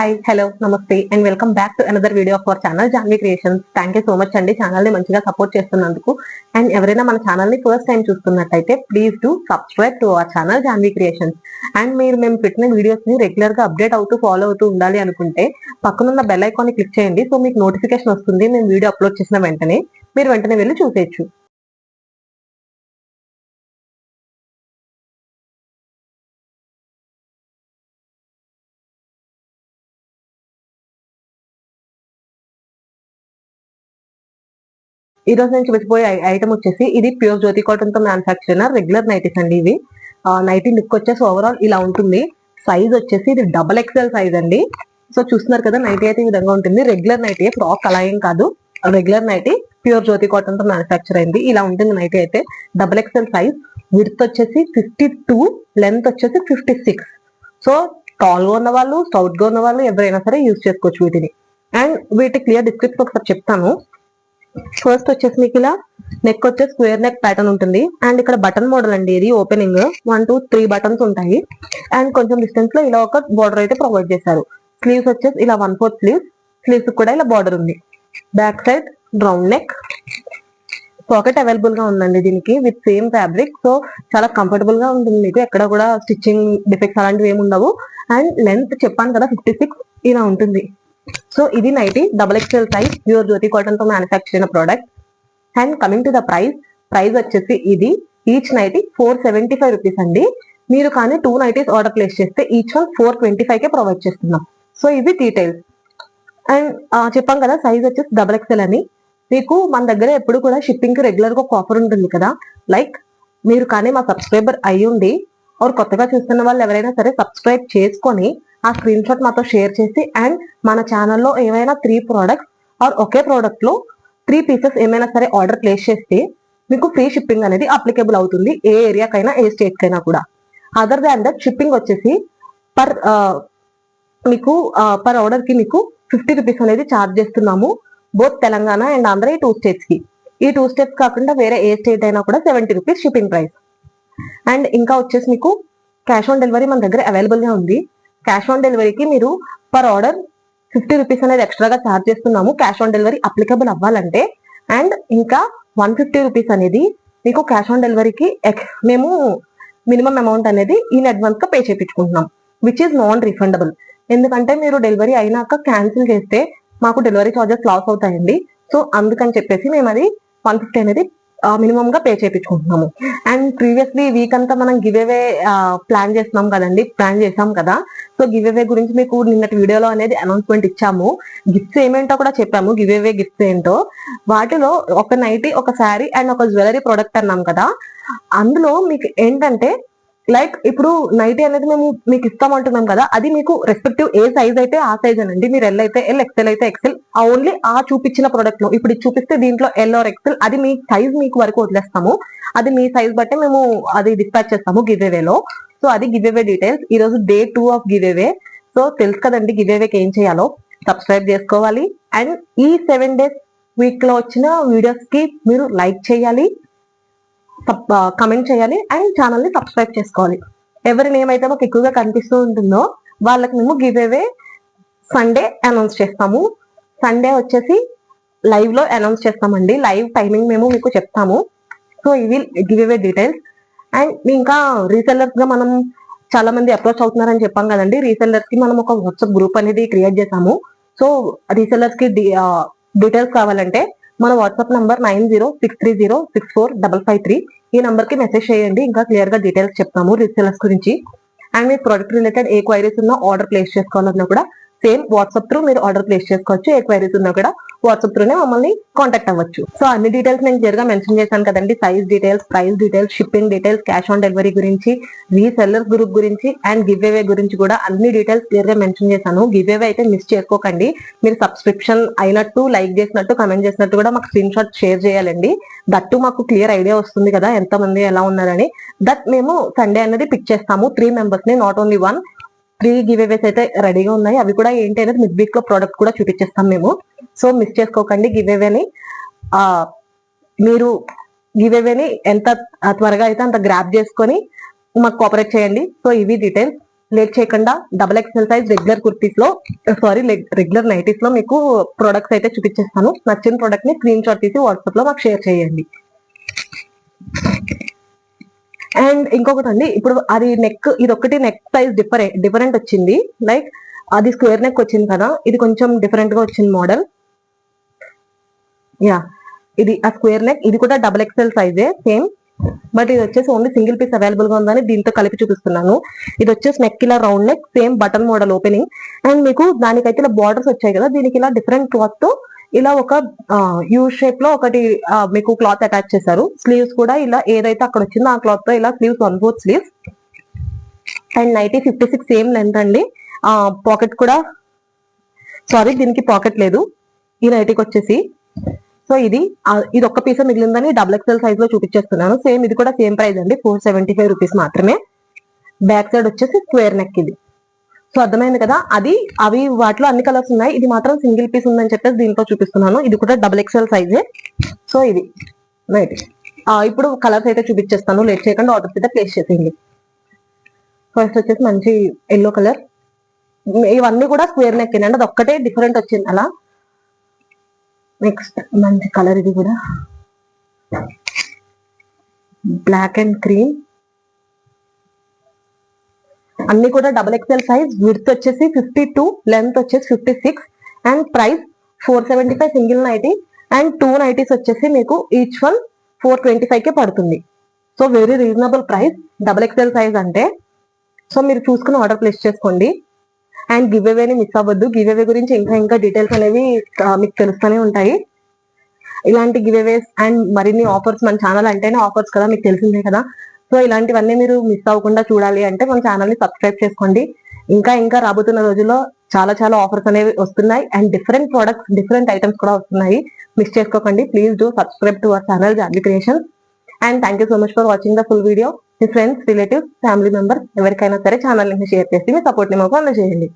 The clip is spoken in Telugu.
హాయ్ హలో నమస్తే and welcome back to another video of our channel Janhvi creations. Thank you so much అండి ఛానల్ ని మంచిగా సపోర్ట్ చేస్తున్నందుకు. అండ్ ఎవరైనా మన ఛానల్ ని ఫస్ట్ టైం చూస్తున్నట్టయితే please do subscribe to our channel Janhvi creations. And మేము పెట్టిన వీడియోస్ ని రెగ్యులర్ గా అప్డేట్ అవుతూ ఫాలో అవుతూ ఉండాలి అనుకుంటే పక్కనున్న బెల్ ఐకాన్ ని క్లిక్ చేయండి. సో మీకు నోటిఫికేషన్ వస్తుంది మేము వీడియో అప్లోడ్ చేసిన వెంటనే. మీరు వెంటనే వెళ్ళి చూసేయచ్చు. ఈ రోజు నేను చూపించబోయే ఐటమ్ వచ్చేసి ఇది ప్యూర్ జ్యోతి కాటన్ తో మ్యానుఫాక్చర్ అయిన రెగ్యులర్ నైటీస్ అండి. ఇవి నైటీ లుక్ వచ్చేసి ఓవరాల్ ఇలా ఉంటుంది. సైజ్ వచ్చేసి ఇది డబల్ ఎక్స్ఎల్ సైజ్ అండి. సో చూస్తున్నారు కదా, నైటీ అయితే ఈ విధంగా ఉంటుంది. రెగ్యులర్ నైటీ, ఫ్రాక్ అలా ఏం కాదు, regular nightie pure Jyothi cotton తో మ్యానుఫాక్చర్ అయింది. ఇలా ఉంటుంది నైటీ అయితే. డబల్ ఎక్స్ఎల్ సైజ్, విడ్త్ వచ్చేసి 52, లెంత్ వచ్చేసి 56. సో టాల్ గా ఉన్న వాళ్ళు, స్టౌట్ గా ఉన్న వాళ్ళు ఎవరైనా సరే యూజ్ చేసుకోవచ్చు వీటిని. అండ్ వీటి క్లియర్ డిస్క్రిప్షన్ ఒకసారి చెప్తాను. ఫస్ట్ వచ్చేసి మీకు ఇలా నెక్ వచ్చేసి స్క్వేర్ నెక్ ప్యాటర్న్ ఉంటుంది. అండ్ ఇక్కడ బటన్ మోడల్ అండి. ఇది ఓపెనింగ్ 1, 2, 3 బటన్స్ ఉంటాయి. అండ్ కొంచెం డిస్టెన్స్ లో ఇలా ఒక బార్డర్ అయితే ప్రొవైడ్ చేశారు. స్లీవ్స్ వచ్చేసి ఇలా 1/4 స్లీవ్స్. స్లీవ్స్ కూడా ఇలా బార్డర్ ఉంది. Back side round neck. Pocket available గా ఉందండి దీనికి విత్ సేమ్ ఫ్యాబ్రిక్. సో చాలా కంఫర్టబుల్ గా ఉంటుంది మీకు. ఎక్కడ కూడా స్టిచ్చింగ్ డిఫెక్ట్స్ అలాంటివి ఏమి ఉండవు. అండ్ లెంత్ చెప్పాను కదా 56 ఇలా ఉంటుంది. సో ఇది nighty double XL size pure Jyothi cotton తో మ్యానుఫాక్చర్ అయిన product. And coming to the price వచ్చేసి ఇది ఈచ్ నైటీ 475 రూపీస్ అండి. మీరు కానీ 2 నైటీస్ ఆర్డర్ ప్లేస్ చేస్తే ఈచ్ వన్ 425 కే ప్రొవైడ్ చేస్తున్నాం. సో ఇవి డీటెయిల్స్. అండ్ చెప్పాం కదా సైజ్ వచ్చేసి డబల్ ఎక్స్ఎల్ అని. మీకు మన దగ్గర ఎప్పుడు కూడా షిప్పింగ్ కి రెగ్యులర్ గా ఒక ఆఫర్ ఉంటుంది కదా. లైక్ మీరు కానీ మా సబ్స్క్రైబర్ అయ్యుండి ఆర్ కొత్తగా చూస్తున్న వాళ్ళు ఎవరైనా సరే సబ్స్క్రైబ్ చేసుకొని ఆ స్క్రీన్ షాట్ మాతో షేర్ చేసి అండ్ మన ఛానల్లో ఏమైనా 3 ప్రోడక్ట్స్ ఆర్ ఒకే ప్రోడక్ట్ లో 3 పీసెస్ ఏమైనా సరే ఆర్డర్ ప్లేస్ చేస్తే మీకు ఫ్రీ షిప్పింగ్ అనేది అప్లికేబుల్ అవుతుంది. ఏ ఏరియాకైనా ఏ స్టేట్ కైనా కూడా. అదర్ దాన్ దట్ షిప్పింగ్ వచ్చేసి పర్ ఆర్డర్ కి మీకు 50 రూపీస్ అనేది ఛార్జ్ చేస్తున్నాము. బోత్ తెలంగాణ అండ్ ఆంధ్ర ఈ 2 స్టేట్స్ కి. ఈ 2 స్టేట్స్ కాకుండా వేరే ఏ స్టేట్ అయినా కూడా 70 రూపీస్ షిప్పింగ్ ప్రైస్. అండ్ ఇంకా వచ్చేసి మీకు క్యాష్ ఆన్ డెలివరీ మన దగ్గర అవైలబుల్ గా ఉంది. క్యాష్ ఆన్ డెలివరీకి మీరు పర్ ఆర్డర్ 50 రూపీస్ అనేది ఎక్స్ట్రాగా ఛార్జ్ చేస్తున్నాము క్యాష్ ఆన్ డెలివరీ అప్లికబుల్ అవ్వాలంటే. అండ్ ఇంకా 150 రూపీస్ అనేది మీకు క్యాష్ ఆన్ డెలివరీకి మేము మినిమం అమౌంట్ అనేది ఇన్ అడ్వాన్స్ గా పే చేయించుకుంటున్నాం, విచ్ ఈస్ నాన్ రిఫండబుల్. ఎందుకంటే మీరు డెలివరీ అయినాక క్యాన్సిల్ చేస్తే మాకు డెలివరీ చార్జెస్ లాస్ అవుతాయండి. సో అందుకని చెప్పేసి మేము అది 150 అనేది మినిమం గా పే చేయించుకుంటున్నాము. అండ్ ప్రీవియస్లీ వీక్ అంతా మనం గివ్ అవే ప్లాన్ చేసాం కదా. సో గివ్ అవే గురించి మీకు నిన్నటి వీడియోలో అనేది అనౌన్స్మెంట్ ఇచ్చాము. గిఫ్ట్స్ ఏమేంటో కూడా చెప్పాము. గివ్ అవే గిఫ్ట్స్ ఏంటో వాటిలో ఒక నైటీ, ఒక శారీ అండ్ ఒక జ్యువెలరీ ప్రొడక్ట్ అన్నాం కదా. అందులో మీకు ఏంటంటే లైక్ ఇప్పుడు నైటీ అనేది మేము మీకు ఇస్తామంటున్నాం కదా, అది మీకు రెస్పెక్టివ్ ఏ సైజ్ అయితే ఆ సైజ్ అనండి. మీరు ఎల్ అయితే ఎల్, ఎక్సెల్ అయితే ఎక్సెల్. ఓన్లీ ఆ చూపించిన ప్రొడక్ట్ లో ఇప్పుడు చూపిస్తే దీంట్లో ఎల్ ఆర్ ఎక్సెల్, అది మీ సైజ్ మీకు వరకు వదిలేస్తాము. అది మీ సైజ్ బట్టి మేము అది డిస్పాచ్ చేస్తాము గివ్ అవేలో. సో అది గివ్ అవే డీటెయిల్స్. ఈ రోజు day 2 of give away. So తెలుసు కదండి గివ్ అవేకి ఏం చేయాలో. సబ్స్క్రైబ్ చేసుకోవాలి. అండ్ ఈ 7 days వీక్ లో వచ్చిన వీడియోస్ కి మీరు లైక్ చేయాలి, కమెంట్ చేయాలి అండ్ ఛానల్ ని సబ్స్క్రైబ్ చేసుకోవాలి. ఎవరి నేమ్ అయితే మాకు ఎక్కువగా కనిపిస్తూ ఉంటుందో వాళ్ళకి మేము గివ్ అవే సండే అనౌన్స్ చేస్తాము. సండే వచ్చేసి లైవ్ లో అనౌన్స్ చేస్తామండి. లైవ్ టైమింగ్ మేము మీకు చెప్తాము. సో ఇవి గివ్ అవే డీటెయిల్స్. అండ్ ఇంకా రీసెల్లర్స్ గా మనం చాలా మంది అప్రోచ్ అవుతున్నారని చెప్పాం కదండి. రీసెల్లర్స్ కి మనం ఒక వాట్సాప్ గ్రూప్ అనేది క్రియేట్ చేసాము. సో రీసెల్లర్స్ కి డీటెయిల్స్ కావాలంటే మన వాట్సాప్ నంబర్ 9063064553 ఈ నంబర్ కి మెసేజ్ చేయండి. ఇంకా క్లియర్ గా డీటెయిల్స్ చెప్తాము రీసెల్లర్స్ గురించి. And me product related A queries ఉన్నా ఆర్డర్ ప్లేస్ చేసుకోవాలన్నా కూడా సేమ్ వాట్సాప్ త్రూ మీరు ఆర్డర్ ప్లేస్ చేసుకోవచ్చు. ఏ క్వైరీస్ ఉన్నా కూడా వాట్సాప్ త్రూనే మమ్మల్ని కాంటాక్ట్ అవ్వచ్చు. సో అన్ని డీటెయిల్స్ నేను క్లియర్ గా మెన్షన్ చేశాను కదండి. Size details, price details, shipping details, cash on delivery గురించి, రీసెల్లర్స్ గ్రూప్ గురించి అండ్ గివ్ అవే గురించి కూడా అన్ని డీటెయిల్స్ క్లియర్ గా మెన్షన్ చేశాను. గివ్ అవే అయితే మిస్ చేసుకోకండి. మీరు సబ్స్క్రిప్షన్ అయినట్టు, లైక్ చేసినట్టు, కమెంట్ చేసినట్టు కూడా మాకు స్క్రీన్ షాట్ షేర్ చేయాలండి. దట్టు మాకు క్లియర్ ఐడియా వస్తుంది కదా ఎంత మంది ఎలా ఉన్నారని. దట్ మేము సండే అనేది పిక్ చేస్తాము 3 మెంబర్స్ ని, నాట్ ఓన్లీ 1. 3 గివ్ అవేస్ అయితే రెడీగా ఉన్నాయి. అవి కూడా ఏంటి అనేది మిడ్ వీక్ లో ప్రోడక్ట్ కూడా చూపించేస్తాం మేము. సో మిస్ చేసుకోకండి గివ్ అవేని. మీరు గివ్ అవేని ఎంత త్వరగా అయితే అంత గ్రాప్ చేసుకొని మాకు కోఆపరేట్ చేయండి. సో ఇవి డీటెయిల్స్. లేట్ చేయకుండా XXL సైజ్ రెగ్యులర్ కుర్తీస్ లో రెగ్యులర్ నైటీస్ లో మీకు ప్రొడక్ట్స్ అయితే చూపించేస్తాను. నచ్చిన ప్రొడక్ట్ ని స్క్రీన్ షాట్ తీసి వాట్సాప్ లో మాకు షేర్ చేయండి. అండ్ ఇంకొకటి అండి, ఇప్పుడు అది ఇది ఒకటి నెక్ సైజ్ డిఫరెంట్ వచ్చింది. లైక్ అది స్క్వేర్ నెక్ వచ్చింది కదా, ఇది కొంచెం డిఫరెంట్ గా వచ్చింది మోడల్. యా, ఇది ఆ స్క్వేర్ నెక్, ఇది కూడా XXL సైజే సేమ్. బట్ ఇది వచ్చేసి ఓన్లీ సింగిల్ పీస్ అవైలబుల్ గా ఉందని దీంతో కలిపి చూపిస్తున్నాను. ఇది వచ్చేసి నెక్ ఇలా round neck, same button model opening. And మీకు దానికైతే ఇలా బార్డర్స్ వచ్చాయి కదా, దీనికి ఇలా డిఫరెంట్ క్లాత్ తో ఇలా ఒక యూ షేప్ లో ఒకటి మీకు క్లాత్ అటాచ్ చేశారు. స్లీవ్స్ కూడా ఇలా ఏదైతే అక్కడ వచ్చిందో ఆ క్లాత్ తో ఇలా sleeves 1/4 sleeves. And 56 same length అండి. పాకెట్ కూడా, దీనికి పాకెట్ లేదు ఈ నైటీకి వచ్చేసి. సో ఇది ఒక్క పీస్ మిగిలిందని XXL సైజ్ లో చూపించేస్తున్నాను. సేమ్ ఇది కూడా సేమ్ ప్రైస్ అండి, 475 రూపీస్ మాత్రమే. బ్యాక్ సైడ్ వచ్చేసి స్క్వేర్ నెక్ ఇది. సో అర్థమైంది కదా, అవి వాటిలో అన్ని కలర్స్ ఉన్నాయి, ఇది మాత్రం సింగిల్ పీస్ ఉందని చెప్పేసి దీంట్లో చూపిస్తున్నాను. ఇది కూడా XXL సైజే. సో ఇది నైట్. ఇప్పుడు కలర్స్ అయితే చూపించేస్తాను, లేట్ చేయకుండా ఆర్డర్స్ అయితే ప్లేస్ చేసేయండి. ఫస్ట్ వచ్చేసి మంచి ఎల్లో కలర్. ఇవన్నీ కూడా స్క్వేర్ నెక్ అండి, అది ఒక్కటే డిఫరెంట్ వచ్చింది అలా. నెక్స్ట్ మంచి కలర్, ఇది కూడా బ్లాక్ అండ్ క్రీమ్. అన్ని కూడా XXL సైజ్. విడ్త్ వచ్చేసి 52, లెంత్ వచ్చేసి 56. And price 475 single nightie. And 2 nighties వచ్చేసి మీకు ఈచ్ వన్ 425 కే పడుతుంది. So very reasonable price XXL size అంటే. సో మీరు చూసుకుని ఆర్డర్ ప్లేస్ చేసుకోండి. అండ్ గివ్ అవేని మిస్ అవ్వద్దు. గివ్ అవే గురించి ఇంకా డీటెయిల్స్ అనేవి మీకు తెలుస్తూనే ఉంటాయి. ఇలాంటి గివ్ అవేస్ అండ్ మరిన్ని ఆఫర్స్, మన ఛానల్ అంటేనే ఆఫర్స్ కదా, మీకు తెలిసిందే కదా. సో ఇలాంటివన్నీ మీరు మిస్ అవ్వకుండా చూడాలి అంటే మన ఛానల్ ని సబ్స్క్రైబ్ చేసుకోండి. ఇంకా రాబోతున్న రోజుల్లో చాలా ఆఫర్స్ అనేవి వస్తున్నాయి. And different products, different items కూడా వస్తున్నాయి. మిస్ చేసుకోకండి. Please do subscribe to our channel Janhvi creations. And thank you so much for watching the full video. Me friends, relatives, family members ఎవరికైనా సరే ఛానల్ ని షేర్ చేసి మీ సపోర్ట్ ని మాకు అందజేయండి.